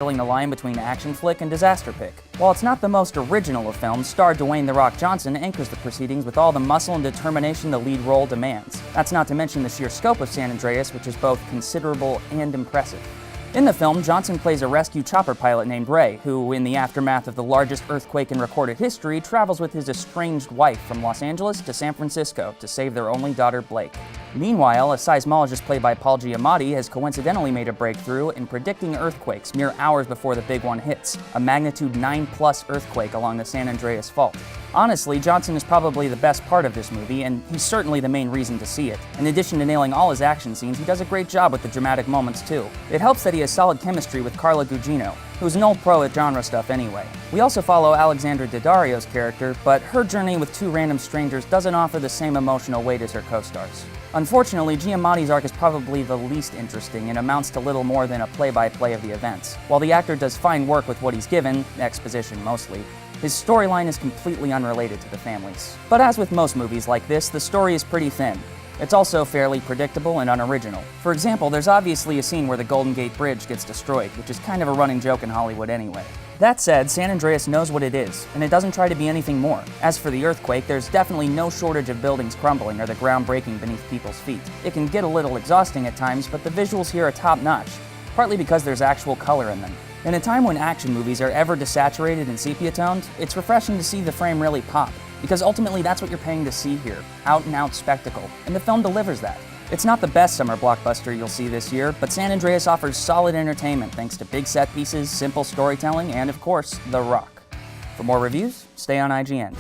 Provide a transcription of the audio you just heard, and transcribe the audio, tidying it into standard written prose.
the line between action flick and disaster pick. While it's not the most original of films, star Dwayne "The Rock" Johnson anchors the proceedings with all the muscle and determination the lead role demands. That's not to mention the sheer scope of San Andreas, which is both considerable and impressive. In the film, Johnson plays a rescue chopper pilot named Ray, who, in the aftermath of the largest earthquake in recorded history, travels with his estranged wife from Los Angeles to San Francisco to save their only daughter, Blake. Meanwhile, a seismologist played by Paul Giamatti has coincidentally made a breakthrough in predicting earthquakes mere hours before the big one hits, a magnitude 9+ earthquake along the San Andreas Fault. Honestly, Johnson is probably the best part of this movie, and he's certainly the main reason to see it. In addition to nailing all his action scenes, he does a great job with the dramatic moments too. It helps that he has solid chemistry with Carla Gugino, who's an old pro at genre stuff anyway. We also follow Alexandra Daddario's character, but her journey with two random strangers doesn't offer the same emotional weight as her co-stars. Unfortunately, Giamatti's arc is probably the least interesting and amounts to little more than a play-by-play of the events. While the actor does fine work with what he's given, exposition mostly, his storyline is completely unrelated to the families. But as with most movies like this, the story is pretty thin. It's also fairly predictable and unoriginal. For example, there's obviously a scene where the Golden Gate Bridge gets destroyed, which is kind of a running joke in Hollywood anyway. That said, San Andreas knows what it is, and it doesn't try to be anything more. As for the earthquake, there's definitely no shortage of buildings crumbling or the ground breaking beneath people's feet. It can get a little exhausting at times, but the visuals here are top-notch, partly because there's actual color in them. In a time when action movies are ever desaturated and sepia-toned, it's refreshing to see the frame really pop, because ultimately that's what you're paying to see here, out-and-out spectacle, and the film delivers that. It's not the best summer blockbuster you'll see this year, but San Andreas offers solid entertainment thanks to big set pieces, simple storytelling, and of course, The Rock. For more reviews, stay on IGN.